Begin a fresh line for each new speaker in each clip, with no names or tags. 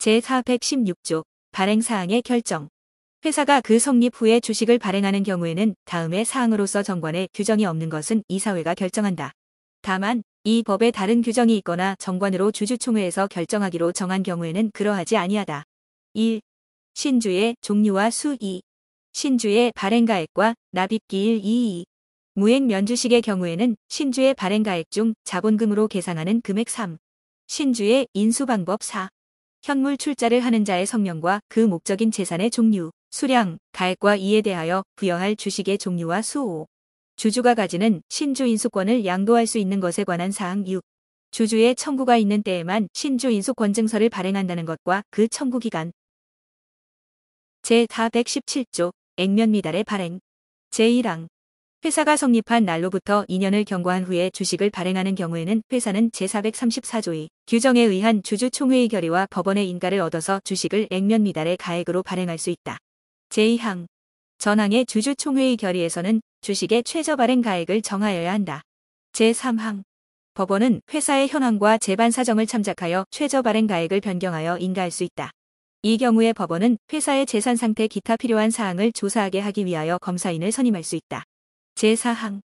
제416조 발행사항의 결정. 회사가 그 성립 후에 주식을 발행하는 경우에는 다음의 사항으로서 정관에 규정이 없는 것은 이사회가 결정한다. 다만 이 법에 다른 규정이 있거나 정관으로 주주총회에서 결정하기로 정한 경우에는 그러하지 아니하다. 1. 신주의 종류와 수 2. 신주의 발행가액과 납입기일 2. 무액 면주식의 경우에는 신주의 발행가액 중 자본금으로 계상하는 금액 3. 신주의 인수방법 4. 현물 출자를 하는 자의 성명과 그 목적인 재산의 종류, 수량, 가액과 이에 대하여 부여할 주식의 종류와 수 5. 주주가 가지는 신주 인수권을 양도할 수 있는 것에 관한 사항 6. 주주의 청구가 있는 때에만 신주 인수권증서를 발행한다는 것과 그 청구 기간. 제417조 액면 미달의 발행. 제1항. 회사가 성립한 날로부터 2년을 경과한 후에 주식을 발행하는 경우에는 회사는 제434조의 규정에 의한 주주총회의 결의와 법원의 인가를 얻어서 주식을 액면 미달의 가액으로 발행할 수 있다. 제2항. 전항의 주주총회의 결의에서는 주식의 최저 발행 가액을 정하여야 한다. 제3항. 법원은 회사의 현황과 재반 사정을 참작하여 최저 발행 가액을 변경하여 인가할 수 있다. 이 경우에 법원은 회사의 재산 상태 기타 필요한 사항을 조사하게 하기 위하여 검사인을 선임할 수 있다. 제4항.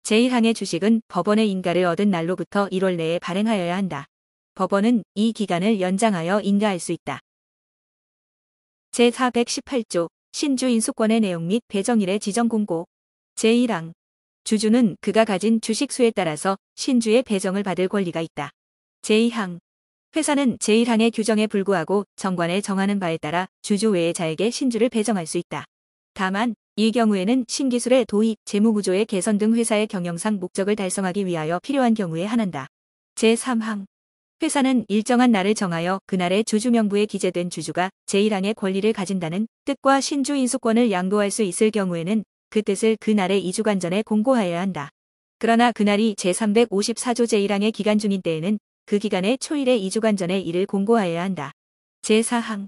제1항의 주식은 법원의 인가를 얻은 날로부터 1월 내에 발행하여야 한다. 법원은 이 기간을 연장하여 인가할 수 있다. 제418조 신주 인수권의 내용 및 배정일의 지정 공고. 제1항. 주주는 그가 가진 주식 수에 따라서 신주의 배정을 받을 권리가 있다. 제2항. 회사는 제1항의 규정에 불구하고 정관에 정하는 바에 따라 주주 외의 자에게 신주를 배정할 수 있다. 다만 이 경우에는 신기술의 도입, 재무구조의 개선 등 회사의 경영상 목적을 달성하기 위하여 필요한 경우에 한한다. 제3항. 회사는 일정한 날을 정하여 그날의 주주 명부에 기재된 주주가 제1항의 권리를 가진다는 뜻과 신주 인수권을 양도할 수 있을 경우에는 그 뜻을 그날의 2주간 전에 공고하여야 한다. 그러나 그날이 제354조 제1항의 기간 중인 때에는 그 기간의 초일의 2주간 전에 이를 공고하여야 한다. 제4항.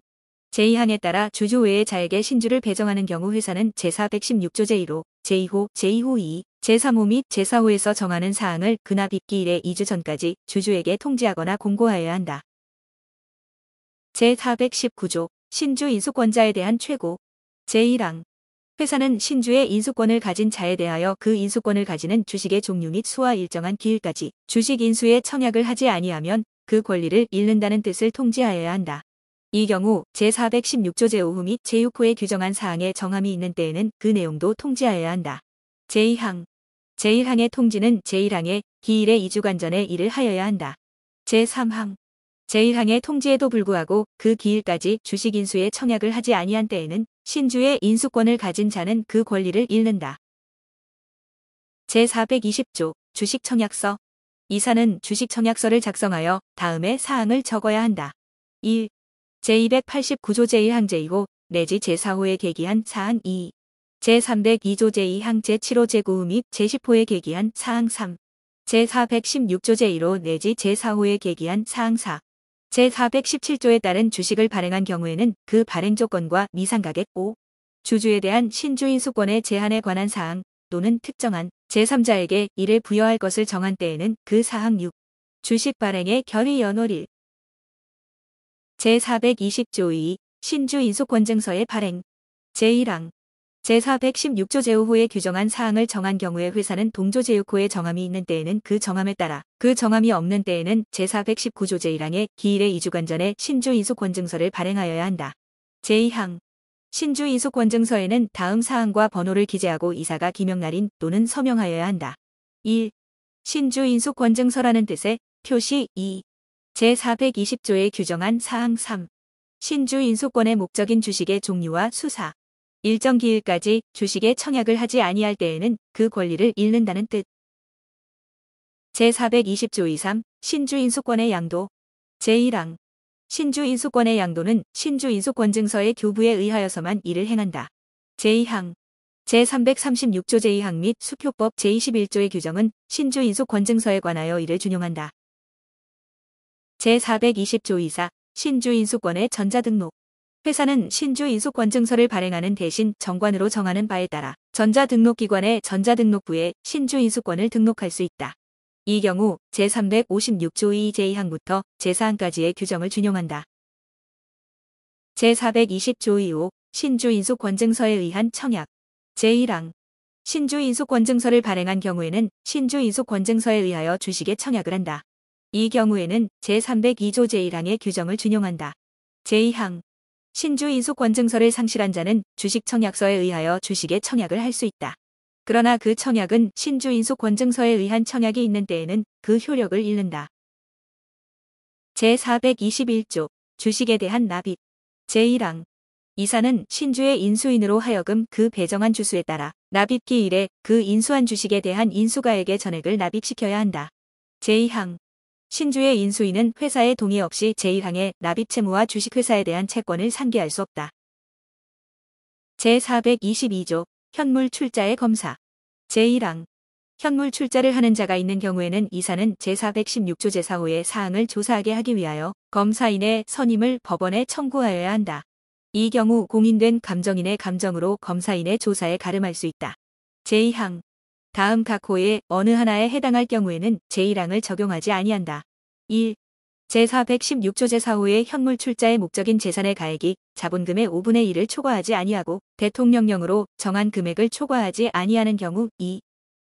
제2항에 따라 주주 외의 자에게 신주를 배정하는 경우 회사는 제416조 제1호, 제2호, 제2호 2, 제3호 및 제4호에서 정하는 사항을 그납 입기일의 2주 전까지 주주에게 통지하거나 공고하여야 한다. 제419조 신주 인수권자에 대한 최고. 제1항. 회사는 신주의 인수권을 가진 자에 대하여 그 인수권을 가지는 주식의 종류 및 수와 일정한 기일까지 주식 인수에 청약을 하지 아니하면 그 권리를 잃는다는 뜻을 통지하여야 한다. 이 경우 제416조 제5호 및 제6호에 규정한 사항에 정함이 있는 때에는 그 내용도 통지하여야 한다. 제2항. 제1항의 통지는 제1항의 기일의 2주간 전에 이를 하여야 한다. 제3항. 제1항의 통지에도 불구하고 그 기일까지 주식 인수에 청약을 하지 아니한 때에는 신주의 인수권을 가진 자는 그 권리를 잃는다. 제420조 주식청약서. 이사는 주식청약서를 작성하여 다음의 사항을 적어야 한다. 1. 제289조 제1항 제2호 내지 제4호에 계기한 사항 2. 제302조 제2항 제7호 제9호 및 제10호에 계기한 사항 3. 제416조 제1호 내지 제4호에 계기한 사항 4. 제417조에 따른 주식을 발행한 경우에는 그 발행 조건과 미상가액 5. 주주에 대한 신주 인수권의 제한에 관한 사항 또는 특정한 제3자에게 이를 부여할 것을 정한 때에는 그 사항 6. 주식 발행의 결의 연월 1. 제420조 2. 신주 인수권증서의 발행. 제1항. 제416조 제5호에 규정한 사항을 정한 경우에 회사는 동조 제6호에 정함이 있는 때에는 그 정함에 따라 그 정함이 없는 때에는 제419조 제1항의 기일의 2주간 전에 신주 인수권증서를 발행하여야 한다. 제2항. 신주 인수권증서에는 다음 사항과 번호를 기재하고 이사가 기명날인 또는 서명하여야 한다. 1. 신주 인수권증서라는 뜻의 표시 2. 제420조에 규정한 사항 3. 신주 인수권의 목적인 주식의 종류와 수사. 일정 기일까지 주식에 청약을 하지 아니할 때에는 그 권리를 잃는다는 뜻. 제420조 2.3 신주 인수권의 양도. 제1항. 신주 인수권의 양도는 신주 인수권증서의 교부에 의하여서만 이를 행한다. 제2항. 제336조 제2항 및 수표법 제21조의 규정은 신주 인수권증서에 관하여 이를 준용한다. 제420조 2.4 신주 인수권의 전자등록. 회사는 신주 인수권증서를 발행하는 대신 정관으로 정하는 바에 따라 전자등록기관의 전자등록부에 신주 인수권을 등록할 수 있다. 이 경우 제356조 2 제2항부터 제4항까지의 규정을 준용한다. 제420조 2호 신주 인수 권증서에 의한 청약. 제1항 신주 인수 권증서를 발행한 경우에는 신주 인수 권증서에 의하여 주식에 청약을 한다. 이 경우에는 제302조 제1항의 규정을 준용한다. 제2항 신주 인수 권증서를 상실한 자는 주식 청약서에 의하여 주식에 청약을 할 수 있다. 그러나 그 청약은 신주 인수 권증서에 의한 청약이 있는 때에는 그 효력을 잃는다. 제421조 주식에 대한 납입. 제1항 이사는 신주의 인수인으로 하여금 그 배정한 주수에 따라 납입기 일에 그 인수한 주식에 대한 인수가액의 전액을 납입시켜야 한다. 제2항 신주의 인수인은 회사의 동의 없이 제1항의 납입 채무와 주식회사에 대한 채권을 상계할 수 없다. 제422조 현물 출자의 검사. 제1항 현물 출자를 하는 자가 있는 경우에는 이사는 제416조 제4호의 사항을 조사하게 하기 위하여 검사인의 선임을 법원에 청구하여야 한다. 이 경우 공인된 감정인의 감정으로 검사인의 조사에 가름할 수 있다. 제2항 다음 각 호의 어느 하나에 해당할 경우에는 제1항을 적용하지 아니한다. 1. 제416조 제4호의 현물 출자의 목적인 재산의 가액이 자본금의 5분의 1을 초과하지 아니하고 대통령령으로 정한 금액을 초과하지 아니하는 경우 2.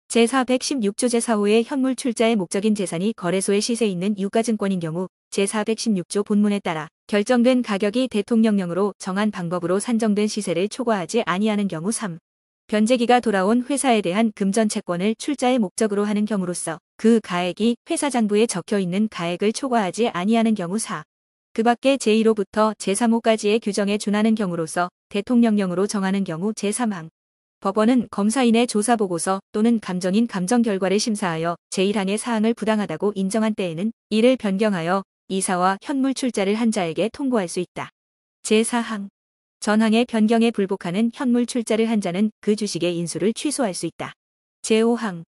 제416조 제4호의 현물 출자의 목적인 재산이 거래소에 시세 있는 유가증권인 경우 제416조 본문에 따라 결정된 가격이 대통령령으로 정한 방법으로 산정된 시세를 초과하지 아니하는 경우 3. 변제기가 돌아온 회사에 대한 금전 채권을 출자의 목적으로 하는 경우로서 그 가액이 회사 장부에 적혀 있는 가액을 초과하지 아니하는 경우 4. 그 밖에 제1호부터 제3호까지의 규정에 준하는 경우로서 대통령령으로 정하는 경우 제3항. 법원은 검사인의 조사보고서 또는 감정인 감정 결과를 심사하여 제1항의 사항을 부당하다고 인정한 때에는 이를 변경하여 이사와 현물 출자를 한 자에게 통보할 수 있다. 제4항 전항의 변경에 불복하는 현물 출자를 한 자는 그 주식의 인수를 취소할 수 있다. 제5항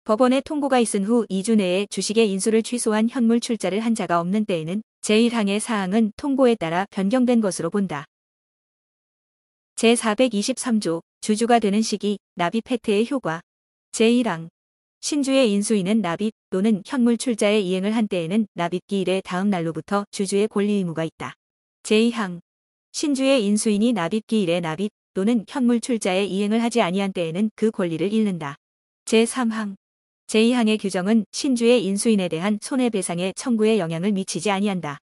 법원의 통보가 있은 후 2주 내에 주식의 인수를 취소한 현물 출자를 한 자가 없는 때에는 제1항의 사항은 통보에 따라 변경된 것으로 본다. 제423조 주주가 되는 시기 납입 혜택의 효과. 제1항 신주의 인수인은 납입 또는 현물 출자에 이행을 한 때에는 납입기 일의 다음 날로부터 주주의 권리 의무가 있다. 제2항 신주의 인수인이 납입기 일에 납입 또는 현물 출자에 이행을 하지 아니한 때에는 그 권리를 잃는다. 제3항 제2항의 규정은 신주의 인수인에 대한 손해배상의 청구에 영향을 미치지 아니한다.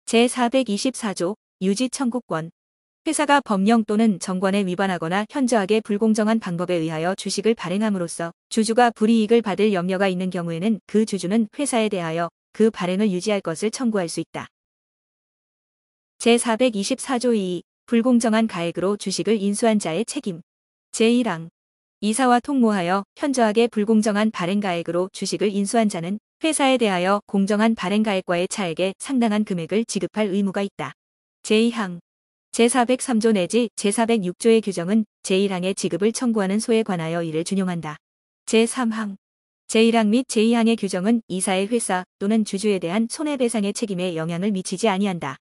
제424조 유지 청구권. 회사가 법령 또는 정관에 위반하거나 현저하게 불공정한 방법에 의하여 주식을 발행함으로써 주주가 불이익을 받을 염려가 있는 경우에는 그 주주는 회사에 대하여 그 발행을 유지할 것을 청구할 수 있다. 제424조 2. 불공정한 가액으로 주식을 인수한 자의 책임. 제1항 이사와 통모하여 현저하게 불공정한 발행가액으로 주식을 인수한 자는 회사에 대하여 공정한 발행가액과의 차액에 상당한 금액을 지급할 의무가 있다. 제2항 제403조 내지 제406조의 규정은 제1항의 지급을 청구하는 소에 관하여 이를 준용한다. 제3항 제1항 및 제2항의 규정은 이사의 회사 또는 주주에 대한 손해배상의 책임에 영향을 미치지 아니한다.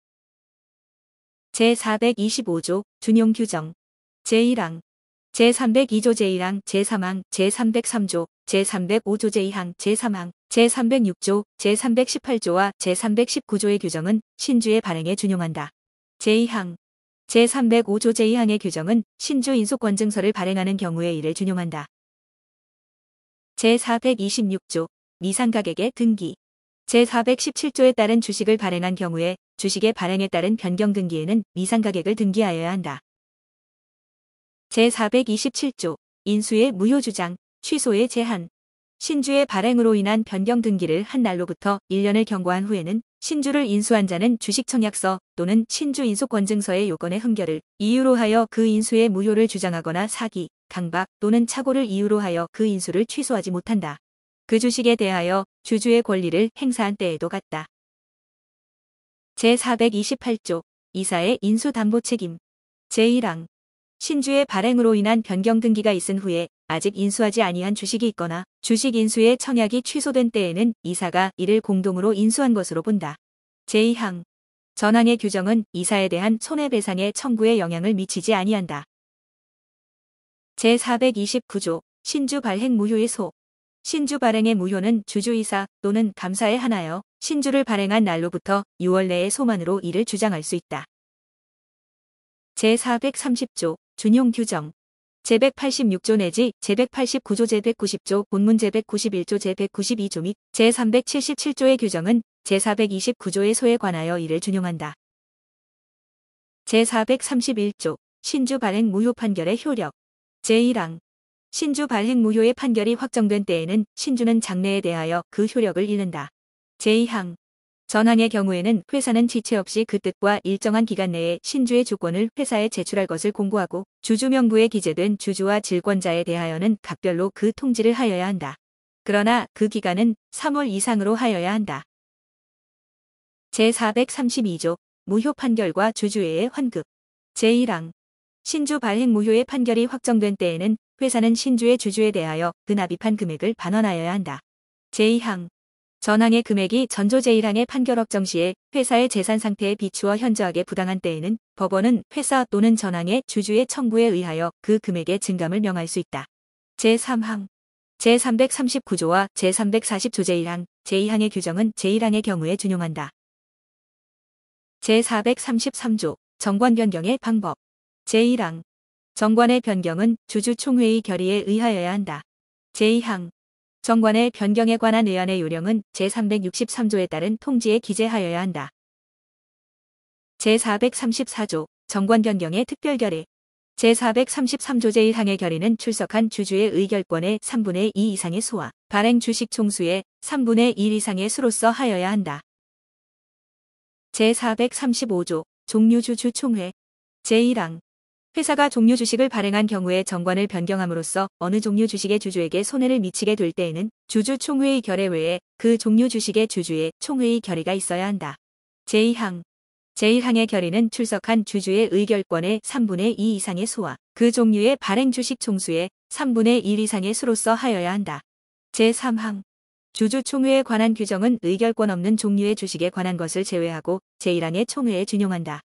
제425조 준용 규정. 제1항 제302조 제1항 제3항 제303조 제305조 제2항 제3항 제306조 제318조와 제319조의 규정은 신주의 발행에 준용한다. 제2항 제305조 제2항의 규정은 신주 인수권증서를 발행하는 경우에 이를 준용한다. 제426조 미상가격의 등기. 제417조에 따른 주식을 발행한 경우에 주식의 발행에 따른 변경 등기에는 미상가격을 등기하여야 한다. 제427조 인수의 무효주장, 취소의 제한. 신주의 발행으로 인한 변경 등기를 한 날로부터 1년을 경과한 후에는 신주를 인수한 자는 주식청약서 또는 신주 인수권증서의 요건의 흠결을 이유로 하여 그 인수의 무효를 주장하거나 사기, 강박 또는 착오를 이유로 하여 그 인수를 취소하지 못한다. 그 주식에 대하여 주주의 권리를 행사한 때에도 같다. 제428조 이사의 인수담보 책임. 제1항 신주의 발행으로 인한 변경 등기가 있은 후에 아직 인수하지 아니한 주식이 있거나 주식 인수의 청약이 취소된 때에는 이사가 이를 공동으로 인수한 것으로 본다. 제2항 전항의 규정은 이사에 대한 손해배상의 청구에 영향을 미치지 아니한다. 제429조 신주 발행 무효의 소. 신주 발행의 무효는 주주이사 또는 감사에 한하여 신주를 발행한 날로부터 6월 내에 소만으로 이를 주장할 수 있다. 제430조 준용 규정 제186조 내지 제189조 제190조 본문 제191조 제192조 및 제377조의 규정은 제429조의 소에 관하여 이를 준용한다. 제431조 신주 발행 무효 판결의 효력 제1항 신주 발행 무효의 판결이 확정된 때에는 신주는 장래에 대하여 그 효력을 잃는다. 제2항 전항의 경우에는 회사는 지체 없이 그 뜻과 일정한 기간 내에 신주의 주권을 회사에 제출할 것을 공고하고 주주명부에 기재된 주주와 질권자에 대하여는 각별로 그 통지를 하여야 한다. 그러나 그 기간은 3월 이상으로 하여야 한다. 제432조 무효 판결과 주주회의 환급 제1항 신주 발행 무효의 판결이 확정된 때에는 회사는 신주의 주주에 대하여 그 납입한 금액을 반환하여야 한다. 제2항 전항의 금액이 전조 제1항의 판결 확정 시에 회사의 재산 상태에 비추어 현저하게 부당한 때에는 법원은 회사 또는 전항의 주주의 청구에 의하여 그 금액의 증감을 명할 수 있다. 제3항 제339조와 제340조 제1항, 제2항의 규정은 제1항의 경우에 준용한다. 제433조 정관 변경의 방법 제1항 정관의 변경은 주주총회의 결의에 의하여야 한다. 제2항 정관의 변경에 관한 의안의 요령은 제363조에 따른 통지에 기재하여야 한다. 제434조 정관 변경의 특별결의 제433조 제1항의 결의는 출석한 주주의 의결권의 3분의 2 이상의 수와 발행 주식 총수의 3분의 1 이상의 수로서 하여야 한다. 제435조 종류주주 총회 제1항 회사가 종류 주식을 발행한 경우에 정관을 변경함으로써 어느 종류 주식의 주주에게 손해를 미치게 될 때에는 주주 총회의 결의 외에 그 종류 주식의 주주의 총회의 결의가 있어야 한다. 제2항 제1항의 결의는 출석한 주주의 의결권의 3분의 2 이상의 수와 그 종류의 발행 주식 총수의 3분의 1 이상의 수로서 하여야 한다. 제3항 주주 총회에 관한 규정은 의결권 없는 종류의 주식에 관한 것을 제외하고 제1항의 총회에 준용한다.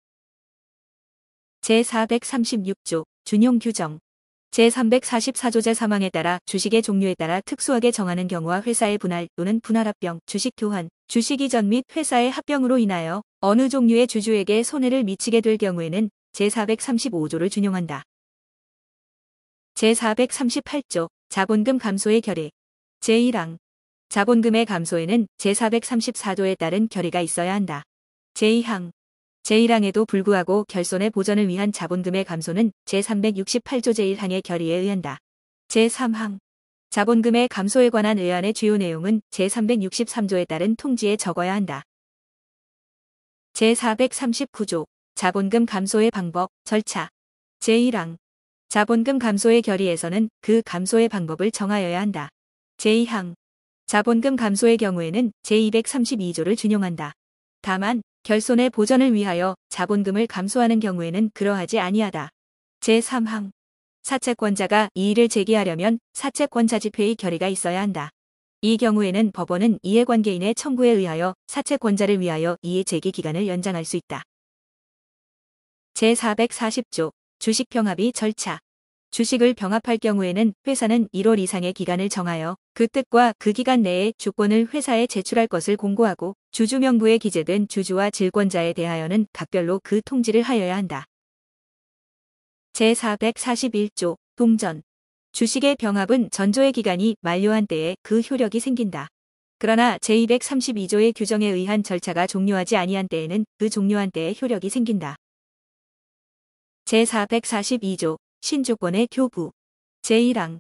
제436조 준용 규정 제344조 제3항에 따라 주식의 종류에 따라 특수하게 정하는 경우와 회사의 분할 또는 분할합병, 주식 교환, 주식 이전 및 회사의 합병으로 인하여 어느 종류의 주주에게 손해를 미치게 될 경우에는 제435조를 준용한다. 제438조 자본금 감소의 결의 제1항 자본금의 감소에는 제434조에 따른 결의가 있어야 한다. 제2항 제1항에도 불구하고 결손의 보전을 위한 자본금의 감소는 제368조 제1항의 결의에 의한다. 제3항 자본금의 감소에 관한 의안의 주요 내용은 제363조에 따른 통지에 적어야 한다. 제439조 자본금 감소의 방법, 절차 제1항 자본금 감소의 결의에서는 그 감소의 방법을 정하여야 한다. 제2항 자본금 감소의 경우에는 제232조를 준용한다. 다만 결손의 보전을 위하여 자본금을 감소하는 경우에는 그러하지 아니하다. 제3항 사채권자가 이의를 제기하려면 사채권자집회의 결의가 있어야 한다. 이 경우에는 법원은 이해관계인의 청구에 의하여 사채권자를 위하여 이의 제기 기간을 연장할 수 있다. 제440조 주식병합의 절차 주식을 병합할 경우에는 회사는 1월 이상의 기간을 정하여 그 뜻과 그 기간 내에 주권을 회사에 제출할 것을 공고하고 주주명부에 기재된 주주와 질권자에 대하여는 각별로 그 통지를 하여야 한다. 제441조 동전 주식의 병합은 전조의 기간이 만료한 때에 그 효력이 생긴다. 그러나 제232조의 규정에 의한 절차가 종료하지 아니한 때에는 그 종료한 때에 효력이 생긴다. 제442조 신주권의 교부 제1항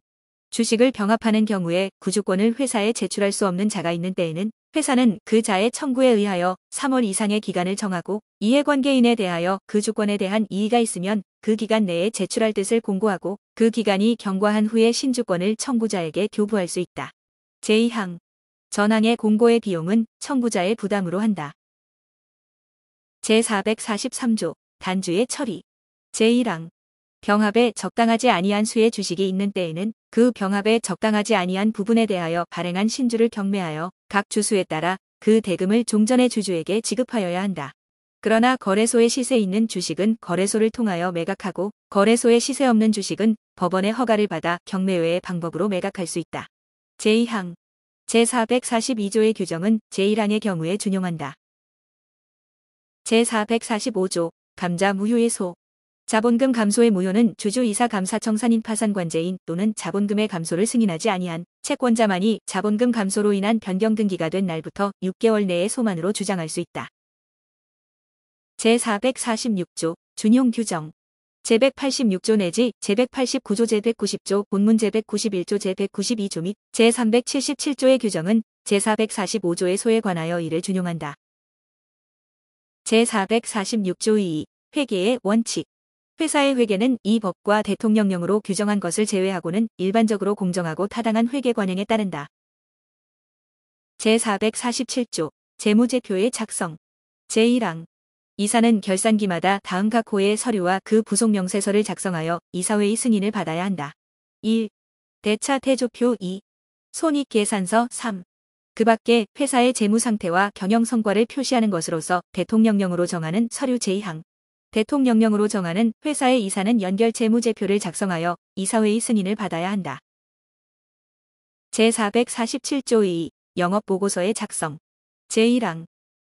주식을 병합하는 경우에 구주권을 회사에 제출할 수 없는 자가 있는 때에는 회사는 그 자의 청구에 의하여 3월 이상의 기간을 정하고 이해관계인에 대하여 그 주권에 대한 이의가 있으면 그 기간 내에 제출할 뜻을 공고하고 그 기간이 경과한 후에 신주권을 청구자에게 교부할 수 있다. 제2항 전항의 공고의 비용은 청구자의 부담으로 한다. 제443조 단주의 처리 제1항 병합에 적당하지 아니한 수의 주식이 있는 때에는 그 병합에 적당하지 아니한 부분에 대하여 발행한 신주를 경매하여 각 주수에 따라 그 대금을 종전의 주주에게 지급하여야 한다. 그러나 거래소에 시세 있는 주식은 거래소를 통하여 매각하고 거래소에 시세 없는 주식은 법원의 허가를 받아 경매 외의 방법으로 매각할 수 있다. 제2항 제442조의 규정은 제1항의 경우에 준용한다. 제445조 감자 무효의 소. 자본금 감소의 무효는 주주이사 감사청산인 파산관제인 또는 자본금의 감소를 승인하지 아니한 채권자만이 자본금 감소로 인한 변경 등기가 된 날부터 6개월 내의 소만으로 주장할 수 있다. 제446조 준용 규정. 제186조 내지 제189조 제190조 본문 제191조 제192조 및 제377조의 규정은 제445조의 소에 관하여 이를 준용한다. 제446조 2. 회계의 원칙. 회사의 회계는 이 법과 대통령령으로 규정한 것을 제외하고는 일반적으로 공정하고 타당한 회계 관행에 따른다. 제447조 재무제표의 작성. 제1항. 이사는 결산기마다 다음 각 호의 서류와 그 부속 명세서를 작성하여 이사회의 승인을 받아야 한다. 1. 대차 대조표 2. 손익계산서 3. 그 밖에 회사의 재무상태와 경영성과를 표시하는 것으로서 대통령령으로 정하는 서류 제2항. 대통령령으로 정하는 회사의 이사는 연결 재무제표를 작성하여 이사회의 승인을 받아야 한다. 제447조 2. 영업보고서의 작성. 제1항.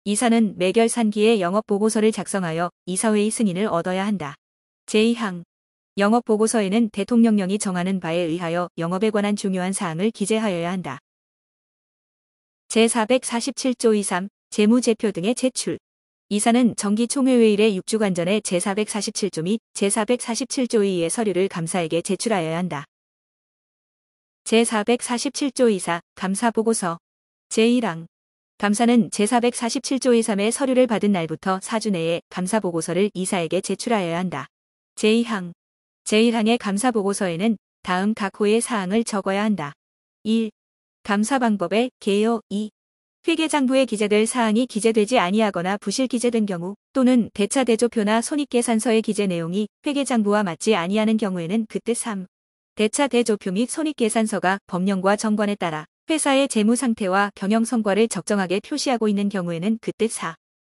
이사는 매결산기에 영업보고서를 작성하여 이사회의 승인을 얻어야 한다. 제2항. 영업보고서에는 대통령령이 정하는 바에 의하여 영업에 관한 중요한 사항을 기재하여야 한다. 제447조 2.3. 재무제표 등의 제출. 이사는 정기총회회일의 6주간 전에 제447조 및 제447조 2의 서류를 감사에게 제출하여야 한다. 제447조 2.4. 감사보고서. 제1항. 감사는 제447조 2.3의 서류를 받은 날부터 4주 내에 감사보고서를 이사에게 제출하여야 한다. 제2항. 제1항의 감사보고서에는 다음 각 호의 사항을 적어야 한다. 1. 감사방법의 개요. 2. 회계장부에 기재될 사항이 기재되지 아니하거나 부실 기재된 경우 또는 대차대조표나 손익계산서의 기재 내용이 회계장부와 맞지 아니하는 경우에는 그 뜻. 3. 대차대조표 및 손익계산서가 법령과 정관에 따라 회사의 재무상태와 경영성과를 적정하게 표시하고 있는 경우에는 그 뜻. 4.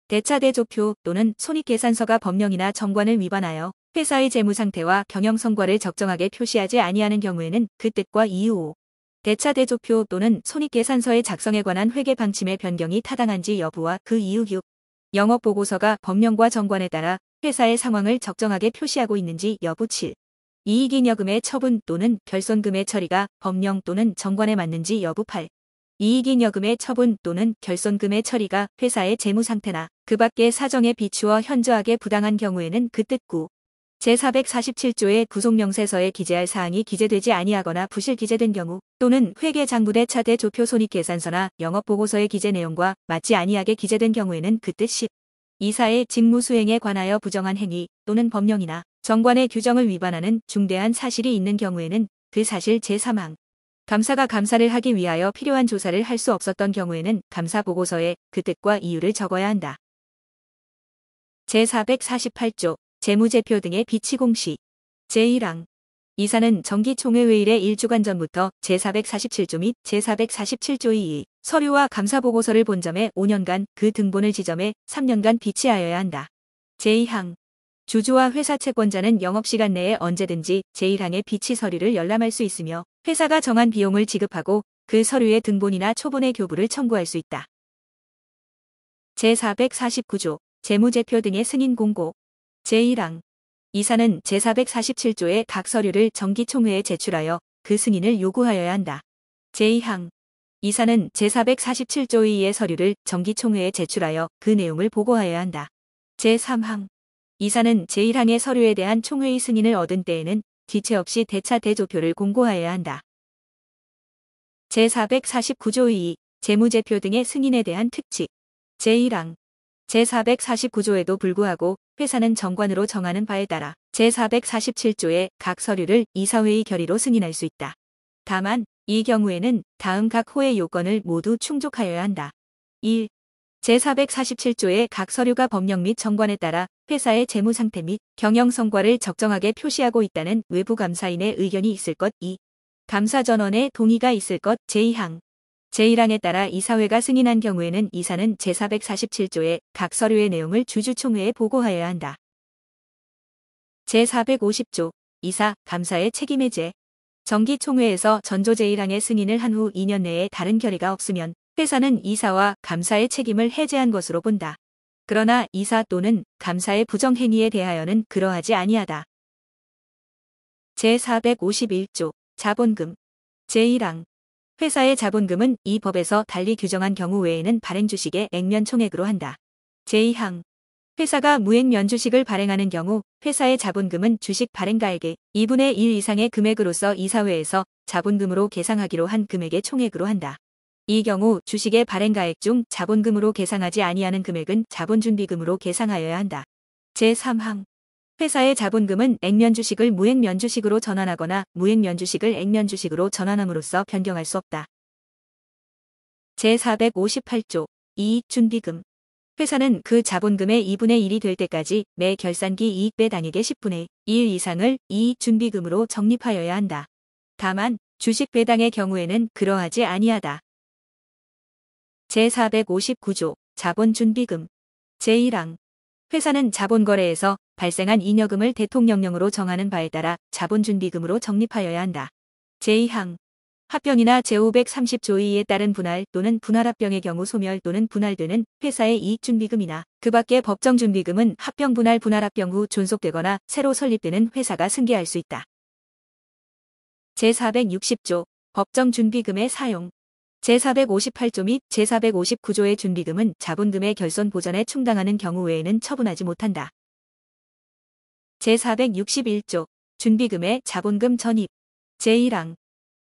대차대조표 또는 손익계산서가 법령이나 정관을 위반하여 회사의 재무상태와 경영성과를 적정하게 표시하지 아니하는 경우에는 그 뜻과 이유. 5. 대차대조표 또는 손익계산서의 작성에 관한 회계 방침의 변경이 타당한지 여부와 그 이유. 6. 영업보고서가 법령과 정관에 따라 회사의 상황을 적정하게 표시하고 있는지 여부. 7. 이익잉여금의 처분 또는 결손금의 처리가 법령 또는 정관에 맞는지 여부. 8. 이익잉여금의 처분 또는 결손금의 처리가 회사의 재무상태나 그 밖의 사정에 비추어 현저하게 부당한 경우에는 그 뜻. 9. 제447조의 구속명세서에 기재할 사항이 기재되지 아니하거나 부실 기재된 경우 또는 회계장부대 차대조표 손익계산서나 영업보고서의 기재 내용과 맞지 아니하게 기재된 경우에는 그 뜻. 10. 이사의 직무수행에 관하여 부정한 행위 또는 법령이나 정관의 규정을 위반하는 중대한 사실이 있는 경우에는 그 사실. 제3항. 감사가 감사를 하기 위하여 필요한 조사를 할 수 없었던 경우에는 감사보고서에 그 뜻과 이유를 적어야 한다. 제448조 재무제표 등의 비치공시. 제1항. 이사는 정기총회회일의 1주간 전부터 제447조 및 제447조 2의 서류와 감사보고서를 본점에 5년간 그 등본을 지점에 3년간 비치하여야 한다. 제2항. 주주와 회사 채권자는 영업시간 내에 언제든지 제1항의 비치 서류를 열람할 수 있으며 회사가 정한 비용을 지급하고 그 서류의 등본이나 초본의 교부를 청구할 수 있다. 제449조 재무제표 등의 승인 공고. 제1항. 이사는 제447조의 각 서류를 정기총회에 제출하여 그 승인을 요구하여야 한다. 제2항. 이사는 제447조 2의 서류를 정기총회에 제출하여 그 내용을 보고하여야 한다. 제3항. 이사는 제1항의 서류에 대한 총회의 승인을 얻은 때에는 지체 없이 대차 대조표를 공고하여야 한다. 제449조 2. 재무제표 등의 승인에 대한 특칙. 제1항. 제449조에도 불구하고 회사는 정관으로 정하는 바에 따라 제447조의 각 서류를 이사회의 결의로 승인할 수 있다. 다만 이 경우에는 다음 각 호의 요건을 모두 충족하여야 한다. 1. 제447조의 각 서류가 법령 및 정관에 따라 회사의 재무상태 및 경영성과를 적정하게 표시하고 있다는 외부 감사인의 의견이 있을 것. 2. 감사 전원의 동의가 있을 것. 제2항. 제1항에 따라 이사회가 승인한 경우에는 이사는 제447조의 각 서류의 내용을 주주총회에 보고하여야 한다. 제450조 이사, 감사의 책임해제. 정기총회에서 전조 제1항의 승인을 한 후 2년 내에 다른 결의가 없으면 회사는 이사와 감사의 책임을 해제한 것으로 본다. 그러나 이사 또는 감사의 부정행위에 대하여는 그러하지 아니하다. 제451조 자본금 제1항 회사의 자본금은 이 법에서 달리 규정한 경우 외에는 발행주식의 액면 총액으로 한다. 제2항 회사가 무액면 주식을 발행하는 경우 회사의 자본금은 주식 발행가에게 2분의 1 이상의 금액으로서 이사회에서 자본금으로 계상하기로 한 금액의 총액으로 한다. 이 경우 주식의 발행가액 중 자본금으로 계상하지 아니하는 금액은 자본준비금으로 계상하여야 한다. 제3항 회사의 자본금은 액면 주식을 무액면 주식으로 전환하거나 무액면 주식을 액면 주식으로 전환함으로써 변경할 수 없다. 제458조 이익준비금 회사는 그 자본금의 2분의 1이 될 때까지 매 결산기 이익배당액의 10분의 1 이상을 이익준비금으로 적립하여야 한다. 다만 주식 배당의 경우에는 그러하지 아니하다. 제459조 자본준비금 제1항 회사는 자본거래에서 발생한 잉여금을 대통령령으로 정하는 바에 따라 자본준비금으로 적립하여야 한다. 제2항 합병이나 제530조 2에 따른 분할 또는 분할합병의 경우 소멸 또는 분할되는 회사의 이익준비금이나 그 밖의 법정준비금은 합병 분할 분할합병 후 존속되거나 새로 설립되는 회사가 승계할 수 있다. 제460조 법정준비금의 사용 제458조 및 제459조의 준비금은 자본금의 결손 보전에 충당하는 경우 외에는 처분하지 못한다. 제461조 준비금의 자본금 전입 제1항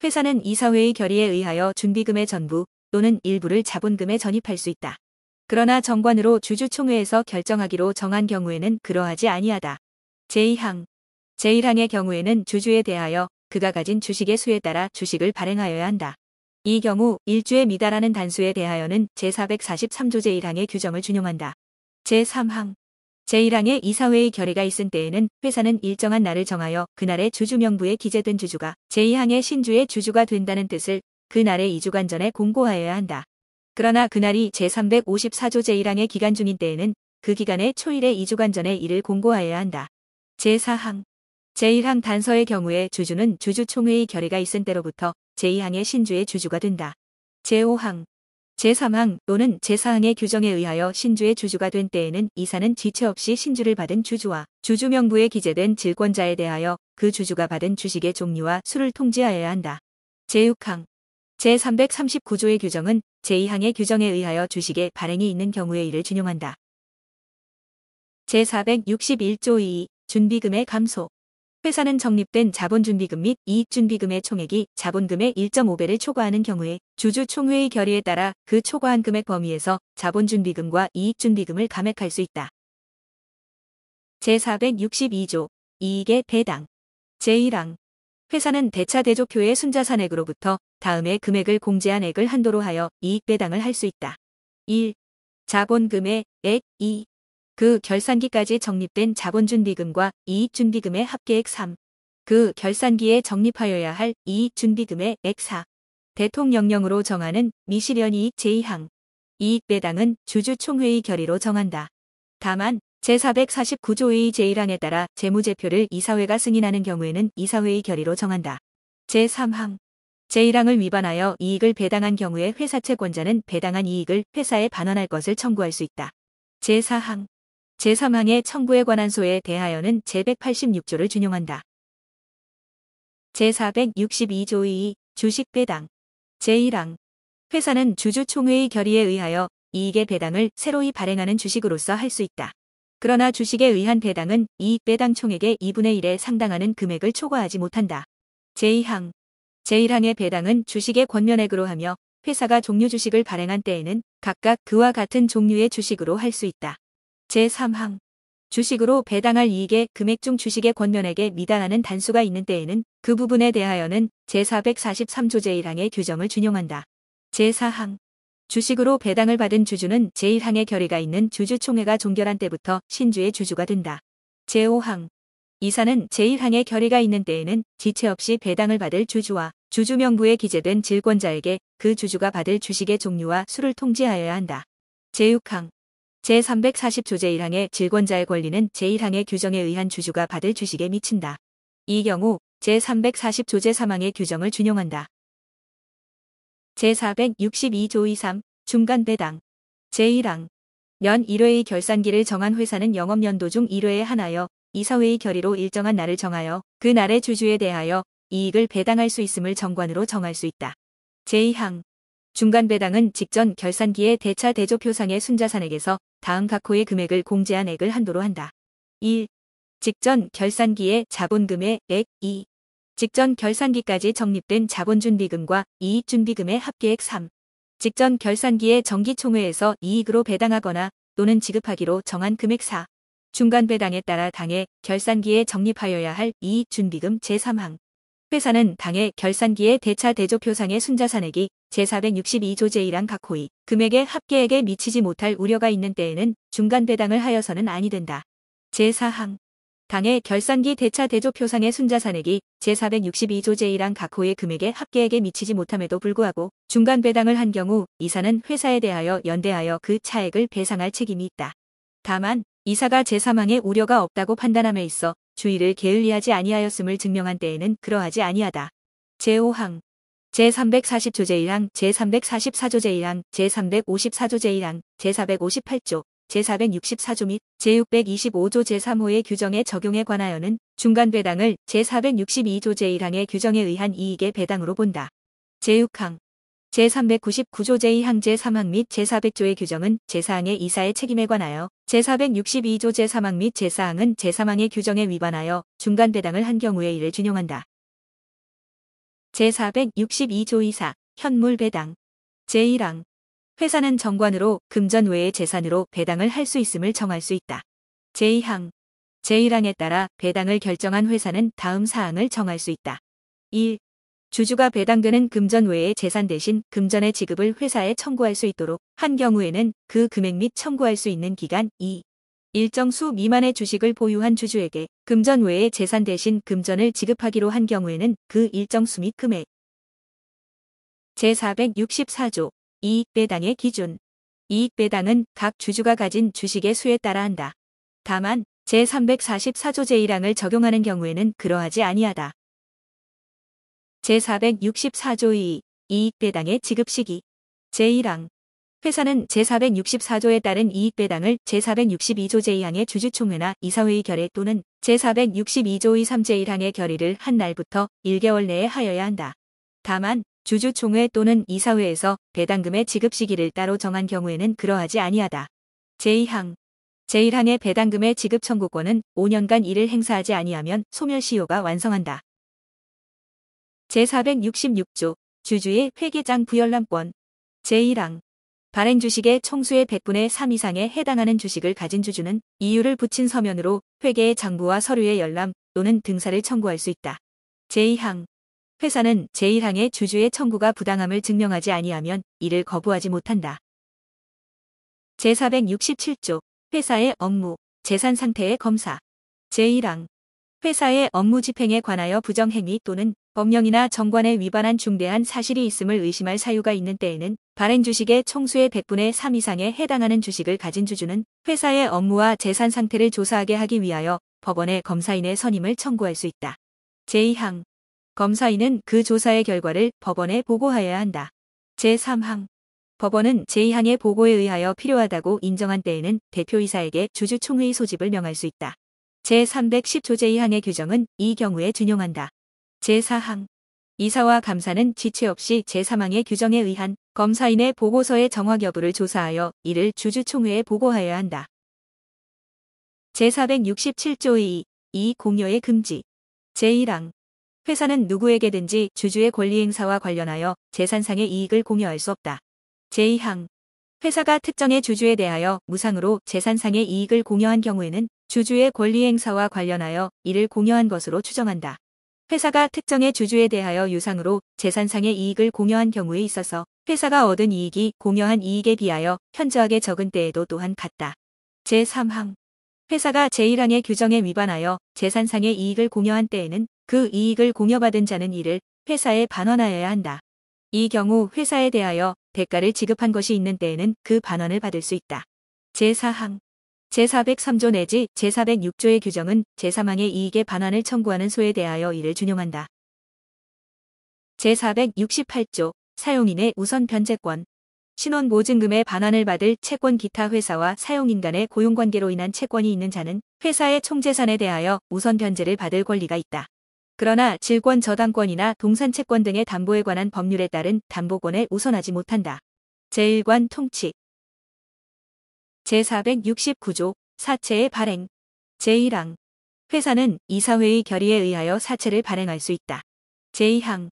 회사는 이사회의 결의에 의하여 준비금의 전부 또는 일부를 자본금에 전입할 수 있다. 그러나 정관으로 주주총회에서 결정하기로 정한 경우에는 그러하지 아니하다. 제2항 제1항의 경우에는 주주에 대하여 그가 가진 주식의 수에 따라 주식을 발행하여야 한다. 이 경우 일주에 미달하는 단수에 대하여는 제443조 제1항의 규정을 준용한다. 제3항 제1항의 이사회의 결의가 있은 때에는 회사는 일정한 날을 정하여 그날의 주주 명부에 기재된 주주가 제2항의 신주의 주주가 된다는 뜻을 그날의 2주간 전에 공고하여야 한다. 그러나 그날이 제354조 제1항의 기간 중인 때에는 그 기간의 초일의 2주간 전에 이를 공고하여야 한다. 제4항 제1항 단서의 경우에 주주는 주주총회의 결의가 있은 때로부터 제2항의 신주의 주주가 된다. 제5항 제3항 또는 제4항의 규정에 의하여 신주의 주주가 된 때에는 이사는 지체 없이 신주를 받은 주주와 주주 명부에 기재된 질권자에 대하여 그 주주가 받은 주식의 종류와 수를 통지하여야 한다. 제6항 제339조의 규정은 제2항의 규정에 의하여 주식의 발행이 있는 경우에 이를 준용한다. 제461조 2 준비금의 감소 회사는 적립된 자본준비금 및 이익준비금의 총액이 자본금의 1.5배를 초과하는 경우에 주주총회의 결의에 따라 그 초과한 금액 범위에서 자본준비금과 이익준비금을 감액할 수 있다. 제462조 이익의 배당 제1항 회사는 대차대조표의 순자산액으로부터 다음의 금액을 공제한 액을 한도로 하여 이익배당을 할 수 있다. 1. 자본금의 액 2. 그 결산기까지 적립된 자본준비금과 이익준비금의 합계액 3. 그 결산기에 적립하여야 할 이익준비금의 액 4. 대통령령으로 정하는 미실현이익 제2항. 이익배당은 주주총회의 결의로 정한다. 다만 제449조의 제1항에 따라 재무제표를 이사회가 승인하는 경우에는 이사회의 결의로 정한다. 제3항. 제1항을 위반하여 이익을 배당한 경우에 회사채권자는 배당한 이익을 회사에 반환할 것을 청구할 수 있다. 제4항. 제3항의 청구에 관한 소에 대하여는 제186조를 준용한다. 제462조 2 주식배당 제1항 회사는 주주총회의 결의에 의하여 이익의 배당을 새로이 발행하는 주식으로서 할 수 있다. 그러나 주식에 의한 배당은 이익배당 총액의 2분의 1에 상당하는 금액을 초과하지 못한다. 제2항 제1항의 배당은 주식의 권면액으로 하며 회사가 종류 주식을 발행한 때에는 각각 그와 같은 종류의 주식으로 할 수 있다. 제3항 주식으로 배당할 이익의 금액 중 주식의 권면액에 미달하는 단수가 있는 때에는 그 부분에 대하여는 제443조 제1항의 규정을 준용한다. 제4항 주식으로 배당을 받은 주주는 제1항의 결의가 있는 주주총회가 종결한 때부터 신주의 주주가 된다. 제5항 이사는 제1항의 결의가 있는 때에는 지체 없이 배당을 받을 주주와 주주 명부에 기재된 질권자에게 그 주주가 받을 주식의 종류와 수를 통지하여야 한다. 제6항 제340조 제1항의 질권자의 권리는 제1항의 규정에 의한 주주가 받을 주식에 미친다. 이 경우 제340조 제3항의 규정을 준용한다. 제462조 2.3 중간배당 제1항 년 1회의 결산기를 정한 회사는 영업연도 중 1회에 하나여 이사회의 결의로 일정한 날을 정하여 그 날의 주주에 대하여 이익을 배당할 수 있음을 정관으로 정할 수 있다. 제2항 중간배당은 직전 결산기의 대차 대조표상의 순자산액에서 다음 각 호의 금액을 공제한 액을 한도로 한다. 1. 직전 결산기의 자본금의 액 2. 직전 결산기까지 적립된 자본준비금과 이익준비금의 합계액 3. 직전 결산기의 정기총회에서 이익으로 배당하거나 또는 지급하기로 정한 금액 4. 중간배당에 따라 당해 결산기에 적립하여야 할 이익준비금 제3항. 회사는 당해 결산기의 대차 대조표상의 순자산액이 제462조 제1항 각 호의 금액의 합계액에 미치지 못할 우려가 있는 때에는 중간배당을 하여서는 아니 된다. 제4항 당해 결산기 대차 대조표상의 순자산액이 제462조 제1항 각 호의 금액의 합계액에 미치지 못함에도 불구하고 중간배당을 한 경우 이사는 회사에 대하여 연대하여 그 차액을 배상할 책임이 있다. 다만 이사가 제3항에 우려가 없다고 판단함에 있어 주의를 게을리하지 아니하였음을 증명한 때에는 그러하지 아니하다. 제5항 제340조 제1항 제344조 제1항 제354조 제1항 제458조 제464조 및 제625조 제3호의 규정의 적용에 관하여는 중간배당을 제462조 제1항의 규정에 의한 이익의 배당으로 본다. 제6항 제399조 제2항 제3항 및 제400조의 규정은 제4항의 이사의 책임에 관하여 제462조 제3항 및 제4항은 제3항의 규정에 위반하여 중간배당을 한 경우에 이를 준용한다. 제462조 2사 현물배당 제1항 회사는 정관으로 금전 외의 재산으로 배당을 할 수 있음을 정할 수 있다. 제2항 제1항에 따라 배당을 결정한 회사는 다음 사항을 정할 수 있다. 1. 주주가 배당되는 금전 외의 재산 대신 금전의 지급을 회사에 청구할 수 있도록 한 경우에는 그 금액 및 청구할 수 있는 기간 2. 일정 수 미만의 주식을 보유한 주주에게 금전 외의 재산 대신 금전을 지급하기로 한 경우에는 그 일정 수 및 금액. 제464조 이익배당의 기준. 이익배당은 각 주주가 가진 주식의 수에 따라 한다. 다만 제344조 제1항을 적용하는 경우에는 그러하지 아니하다. 제464조 2. 이익배당의 지급 시기. 제1항 회사는 제464조에 따른 이익배당을 제462조 제2항의 주주총회나 이사회의 결의 또는 제462조 2.3 제1항의 결의를 한 날부터 1개월 내에 하여야 한다. 다만 주주총회 또는 이사회에서 배당금의 지급 시기를 따로 정한 경우에는 그러하지 아니하다. 제2항 제1항의 배당금의 지급 청구권은 5년간 이를 행사하지 아니하면 소멸시효가 완성한다. 제466조 주주의 회계장 부열람권. 제1항 발행 주식의 총수의 100분의 3 이상에 해당하는 주식을 가진 주주는 이유를 붙인 서면으로 회계의 장부와 서류의 열람 또는 등사를 청구할 수 있다. 제2항 회사는 제1항의 주주의 청구가 부당함을 증명하지 아니하면 이를 거부하지 못한다. 제467조 회사의 업무, 재산 상태의 검사. 제1항 회사의 업무 집행에 관하여 부정행위 또는 법령이나 정관에 위반한 중대한 사실이 있음을 의심할 사유가 있는 때에는 발행 주식의 총수의 100분의 3 이상에 해당하는 주식을 가진 주주는 회사의 업무와 재산 상태를 조사하게 하기 위하여 법원에 검사인의 선임을 청구할 수 있다. 제2항 검사인은 그 조사의 결과를 법원에 보고하여야 한다. 제3항 법원은 제2항의 보고에 의하여 필요하다고 인정한 때에는 대표이사에게 주주총회의 소집을 명할 수 있다. 제310조 제2항의 규정은 이 경우에 준용한다. 제4항 이사와 감사는 지체 없이 제3항의 규정에 의한 검사인의 보고서의 정확 여부를 조사하여 이를 주주총회에 보고하여야 한다. 제467조 2. 이익 공여의 금지. 제1항 회사는 누구에게든지 주주의 권리 행사와 관련하여 재산상의 이익을 공여할 수 없다. 제2항 회사가 특정의 주주에 대하여 무상으로 재산상의 이익을 공여한 경우에는 주주의 권리 행사와 관련하여 이를 공여한 것으로 추정한다. 회사가 특정의 주주에 대하여 유상으로 재산상의 이익을 공여한 경우에 있어서 회사가 얻은 이익이 공여한 이익에 비하여 현저하게 적은 때에도 또한 같다. 제3항 회사가 제1항의 규정에 위반하여 재산상의 이익을 공여한 때에는 그 이익을 공여받은 자는 이를 회사에 반환하여야 한다. 이 경우 회사에 대하여 대가를 지급한 것이 있는 때에는 그 반환을 받을 수 있다. 제4항 제403조 내지 제406조의 규정은 제3항의 이익의 반환을 청구하는 소에 대하여 이를 준용한다. 제468조 사용인의 우선 변제권. 신원 보증금의 반환을 받을 채권 기타 회사와 사용인 간의 고용관계로 인한 채권이 있는 자는 회사의 총재산에 대하여 우선 변제를 받을 권리가 있다. 그러나 질권 저당권이나 동산채권 등의 담보에 관한 법률에 따른 담보권에 우선하지 못한다. 제1관 통칙. 제469조 사채의 발행. 제1항 회사는 이사회의 결의에 의하여 사채를 발행할 수 있다. 제2항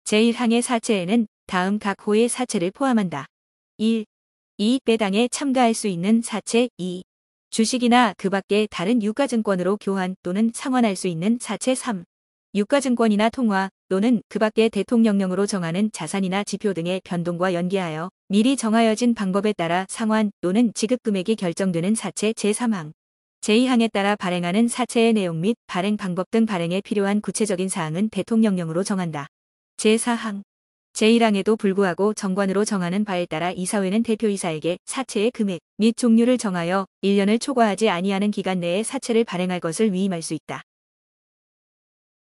제1항의 사채에는 다음 각 호의 사채를 포함한다. 1. 이익배당에 참가할 수 있는 사채. 2. 주식이나 그 밖의 다른 유가증권으로 교환 또는 상환할 수 있는 사채. 3. 유가증권이나 통화 또는 그 밖의 대통령령으로 정하는 자산이나 지표 등의 변동과 연계하여 미리 정하여진 방법에 따라 상환 또는 지급금액이 결정되는 사채. 제3항 제2항에 따라 발행하는 사채의 내용 및 발행 방법 등 발행에 필요한 구체적인 사항은 대통령령으로 정한다. 제4항 제1항에도 불구하고 정관으로 정하는 바에 따라 이사회는 대표이사에게 사채의 금액 및 종류를 정하여 1년을 초과하지 아니하는 기간 내에 사채를 발행할 것을 위임할 수 있다.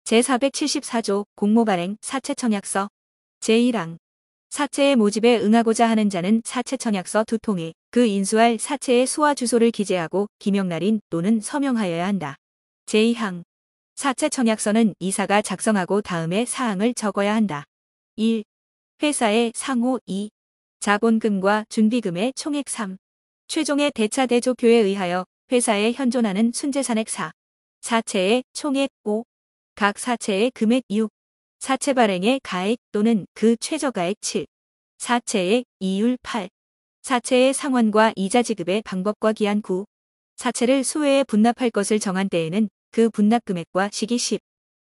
제474조 공모발행 사채청약서. 제1항 사채의 모집에 응하고자 하는 자는 사채청약서 2통에 그 인수할 사채의 수와 주소를 기재하고 기명날인 또는 서명하여야 한다. 제2항 사채청약서는 이사가 작성하고 다음에 사항을 적어야 한다. 1. 회사의 상호. 2. 자본금과 준비금의 총액. 3. 최종의 대차대조표에 의하여 회사에 현존하는 순재산액. 4. 사채의 총액. 5. 각 사채의 금액. 6. 사채 발행의 가액 또는 그 최저가액. 7. 사채의 이율. 8. 사채의 상환과 이자 지급의 방법과 기한. 9. 사채를 수회에 분납할 것을 정한 때에는 그 분납 금액과 시기. 10.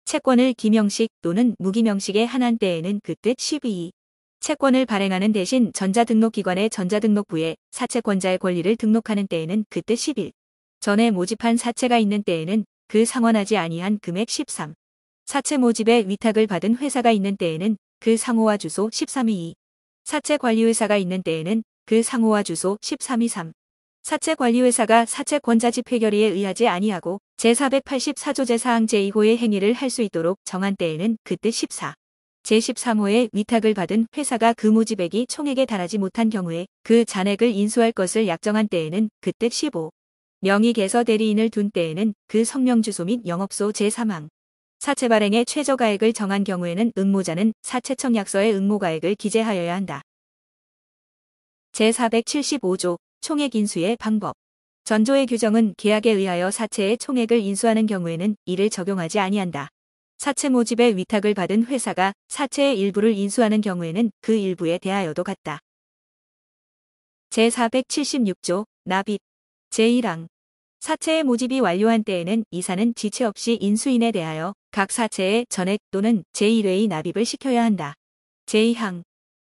채권을 기명식 또는 무기명식에 한한 때에는 그 뜻. 12. 채권을 발행하는 대신 전자등록기관의 전자등록부에 사채권자의 권리를 등록하는 때에는 그 뜻. 11. 전에 모집한 사채가 있는 때에는 그 상환하지 아니한 금액. 13. 사채 모집에 위탁을 받은 회사가 있는 때에는 그 상호와 주소. 13.2. 사채관리회사가 있는 때에는 그 상호와 주소. 13.3. 사채관리회사가 사채권자 집회결의에 의하지 아니하고 제484조 제4항 제2호의 행위를 할 수 있도록 정한 때에는 그 뜻. 14. 제13호의 위탁을 받은 회사가 그 모집액이 총액에 달하지 못한 경우에 그 잔액을 인수할 것을 약정한 때에는 그 뜻. 15. 명의개서 대리인을 둔 때에는 그 성명주소 및 영업소. 제3항 사채 발행의 최저가액을 정한 경우에는 응모자는 사채청약서에 응모가액을 기재하여야 한다. 제475조 총액 인수의 방법. 전조의 규정은 계약에 의하여 사채의 총액을 인수하는 경우에는 이를 적용하지 아니한다. 사채 모집에 위탁을 받은 회사가 사채의 일부를 인수하는 경우에는 그 일부에 대하여도 같다. 제476조 납입. 제1항 사채의 모집이 완료한 때에는 이사는 지체 없이 인수인에 대하여 각 사채의 전액 또는 제1회의 납입을 시켜야 한다. 제2항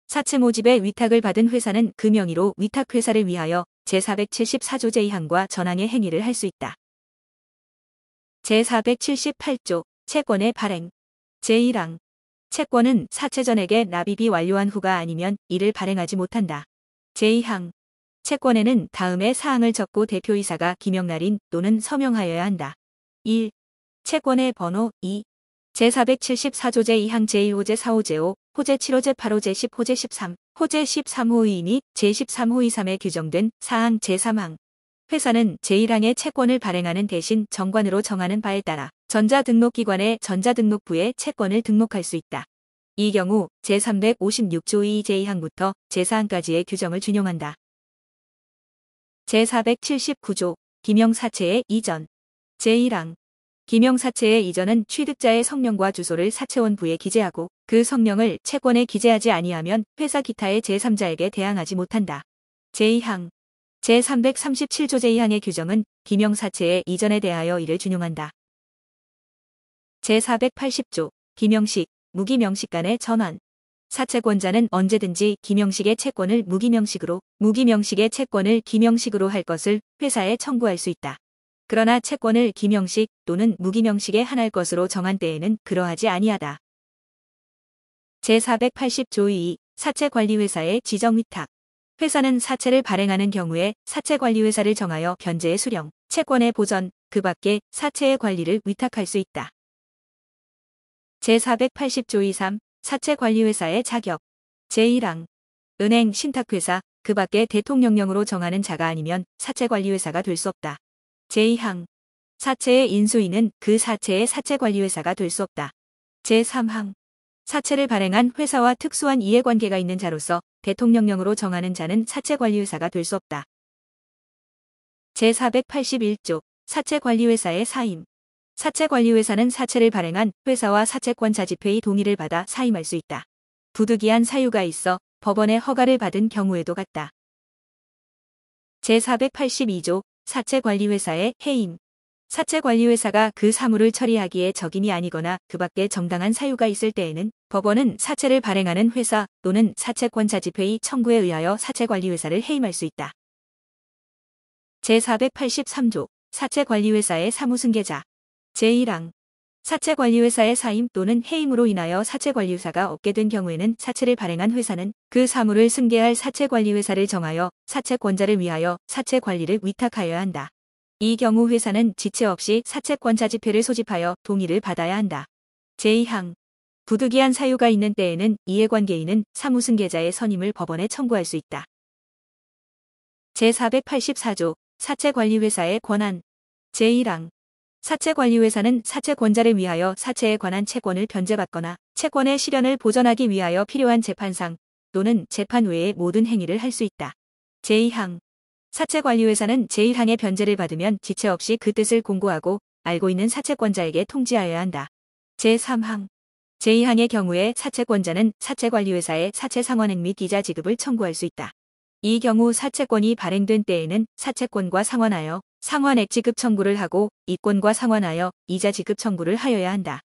사채 모집에 위탁을 받은 회사는 그 명의로 위탁회사를 위하여 제474조 제2항과 전항의 행위를 할 수 있다. 제478조 채권의 발행. 제1항 채권은 사채 전액의 납입이 완료한 후가 아니면 이를 발행하지 못한다. 제2항 채권에는 다음의 사항을 적고 대표이사가 기명날인 또는 서명하여야 한다. 1. 채권의 번호. 2. 제474조 제2항 제1호 제4호 제5 호제 7호 제8호 제10 호제 13 호제 13호 2 및 제13호 23에 규정된 사항. 제3항 회사는 제1항의 채권을 발행하는 대신 정관으로 정하는 바에 따라 전자등록기관의 전자등록부에 채권을 등록할 수 있다. 이 경우 제356조 2 제2항부터 제4항까지의 규정을 준용한다. 제479조 기명사채의 이전. 제1항 기명사채의 이전은 취득자의 성명과 주소를 사채원부에 기재하고 그 성명을 채권에 기재하지 아니하면 회사 기타의 제3자에게 대항하지 못한다. 제2항 제337조 제2항의 규정은 기명사채의 이전에 대하여 이를 준용한다. 제480조 기명식, 무기명식 간의 전환. 사채권자는 언제든지 기명식의 채권을 무기명식으로, 무기명식의 채권을 기명식으로 할 것을 회사에 청구할 수 있다. 그러나 채권을 기명식 또는 무기명식에 한할 것으로 정한 때에는 그러하지 아니하다. 제480조 2 사채관리회사의 지정위탁. 회사는 사채를 발행하는 경우에 사채관리회사를 정하여 변제의 수령, 채권의 보전, 그 밖에 사채의 관리를 위탁할 수 있다. 제480조 2.3 사채관리회사의 자격 제1항 은행, 신탁회사, 그 밖에 대통령령으로 정하는 자가 아니면 사채관리회사가 될 수 없다. 제2항 사채의 인수인은 그 사채의 사채관리회사가 될 수 없다. 제3항 사채를 발행한 회사와 특수한 이해관계가 있는 자로서 대통령령으로 정하는 자는 사채관리회사가 될 수 없다. 제481조 사채관리회사의 사임 사채관리회사는 사채를 발행한 회사와 사채권 자집회의 동의를 받아 사임할 수 있다. 부득이한 사유가 있어 법원의 허가를 받은 경우에도 같다. 제482조 사채관리회사의 해임 사채관리회사가 그 사무를 처리하기에 적임이 아니거나 그 밖에 정당한 사유가 있을 때에는 법원은 사채를 발행하는 회사 또는 사채권 자집회의 청구에 의하여 사채관리회사를 해임할 수 있다. 제483조 사채관리회사의 사무승계자 제1항 사채관리회사의 사임 또는 해임으로 인하여 사채관리회사가 없게 된 경우에는 사채를 발행한 회사는 그 사무를 승계할 사채관리회사를 정하여 사채권자를 위하여 사채관리를 위탁하여야 한다. 이 경우 회사는 지체 없이 사채권 자집회를 소집하여 동의를 받아야 한다. 제2항 부득이한 사유가 있는 때에는 이해관계인은 사무승계자의 선임을 법원에 청구할 수 있다. 제484조 사채관리회사의 권한 제1항 사채관리회사는 사채권자를 위하여 사채에 관한 채권을 변제받거나 채권의 실현을 보전하기 위하여 필요한 재판상 또는 재판 외의 모든 행위를 할 수 있다. 제2항 사채관리회사는 제1항의 변제를 받으면 지체 없이 그 뜻을 공고하고 알고 있는 사채권자에게 통지하여야 한다. 제3항 제2항의 경우에 사채권자는 사채관리회사에 사채상환액 및 이자 지급을 청구할 수 있다. 이 경우 사채권이 발행된 때에는 사채권과 상환하여 상환액 지급 청구를 하고 이권과 상환하여 이자 지급 청구를 하여야 한다.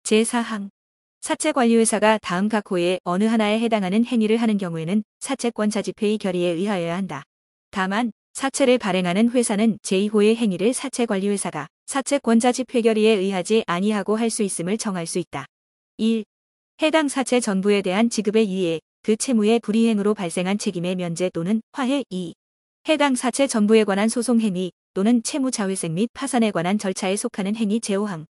제4항 사채관리회사가 다음 각 호의 어느 하나에 해당하는 행위를 하는 경우에는 사채권 자집회의 결의에 의하여야 한다. 다만 사채를 발행하는 회사는 제2호의 행위를 사채관리회사가 사채권 자집회 결의에 의하지 아니하고 할 수 있음을 정할 수 있다. 1. 해당 사채 전부에 대한 지급의 유예, 그 채무의 불이행으로 발생한 책임의 면제 또는 화해. 2. 해당 사채 전부에 관한 소송 행위 또는 채무 자회생 및 파산에 관한 절차에 속하는 행위. 제5항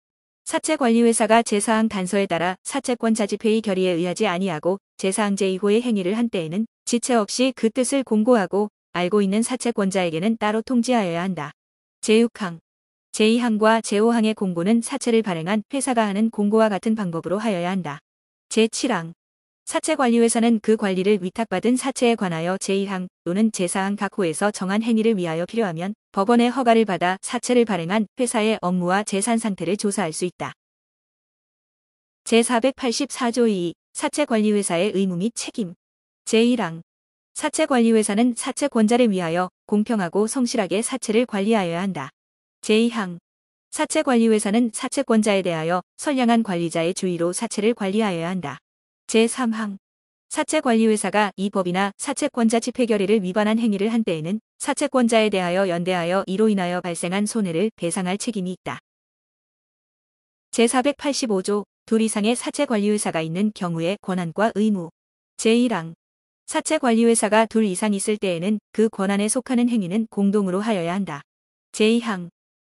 사채관리회사가 제4항 단서에 따라 사채권 자집회의 결의에 의하지 아니하고 제4항 제2호의 행위를 한 때에는 지체 없이 그 뜻을 공고하고 알고 있는 사채권자에게는 따로 통지하여야 한다. 제6항 제2항과 제5항의 공고는 사채를 발행한 회사가 하는 공고와 같은 방법으로 하여야 한다. 제7항 사채관리회사는 그 관리를 위탁받은 사채에 관하여 제1항 또는 제4항 각 호에서 정한 행위를 위하여 필요하면 법원의 허가를 받아 사채를 발행한 회사의 업무와 재산 상태를 조사할 수 있다. 제484조 2 사채관리회사의 의무 및 책임 제1항 사채관리회사는 사채권자를 위하여 공평하고 성실하게 사채를 관리하여야 한다. 제2항 사채관리회사는 사채권자에 대하여 선량한 관리자의 주의로 사채를 관리하여야 한다. 제3항 사채관리회사가 이 법이나 사채권자 집회 결의를 위반한 행위를 한 때에는 사채권자에 대하여 연대하여 이로 인하여 발생한 손해를 배상할 책임이 있다. 제485조 둘 이상의 사채관리회사가 있는 경우의 권한과 의무 제1항 사채관리회사가 둘 이상 있을 때에는 그 권한에 속하는 행위는 공동으로 하여야 한다. 제2항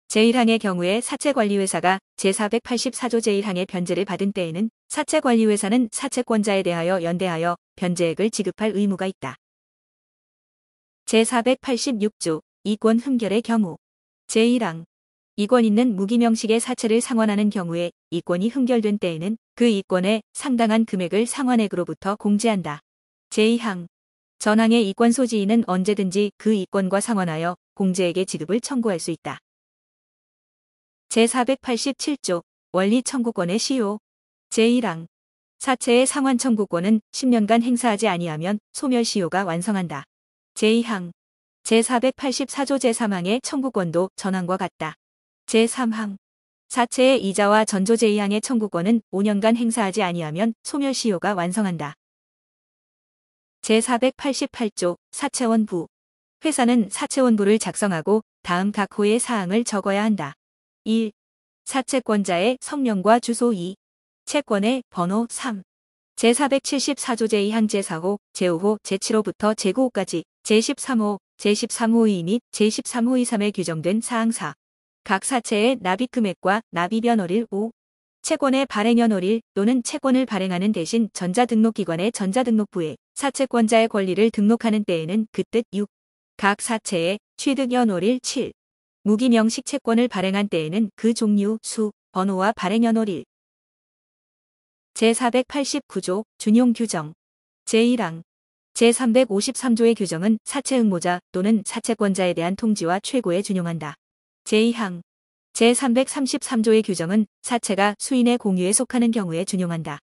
제1항의 경우에 사채관리회사가 제484조 제1항의 변제를 받은 때에는 사채관리회사는 사채권자에 대하여 연대하여 변제액을 지급할 의무가 있다. 제486조 이권 흠결의 경우 제1항 이권 있는 무기명식의 사채를 상환하는 경우에 이권이 흠결된 때에는 그 이권의 상당한 금액을 상환액으로부터 공제한다. 제2항 전항의 이권 소지인은 언제든지 그 이권과 상환하여 공제액의 지급을 청구할 수 있다. 제487조 원리 청구권의 시효 제1항 사채의 상환 청구권은 10년간 행사하지 아니하면 소멸시효가 완성한다. 제2항 제484조 제3항의 청구권도 전항과 같다. 제3항 사채의 이자와 전조 제2항의 청구권은 5년간 행사하지 아니하면 소멸시효가 완성한다. 제488조 사채원부 회사는 사채원부를 작성하고 다음 각 호의 사항을 적어야 한다. 1. 사채권자의 성명과 주소 2. 채권의 번호 3. 제474조 제2항 제4호, 제5호, 제7호부터 제9호까지 제13호, 제13호2 및 제13호23에 규정된 사항 4. 각 사채의 납입 금액과 납입 연월일 5. 채권의 발행 연월일 또는 채권을 발행하는 대신 전자등록기관의 전자등록부에 사채권자의 권리를 등록하는 때에는 그 뜻 6. 각 사채의 취득 연월일 7. 무기명식 채권을 발행한 때에는 그 종류, 수, 번호와 발행 연월일. 제489조 준용 규정. 제1항. 제353조의 규정은 사채 응모자 또는 사채권자에 대한 통지와 최고에 준용한다. 제2항. 제333조의 규정은 사채가 수인의 공유에 속하는 경우에 준용한다.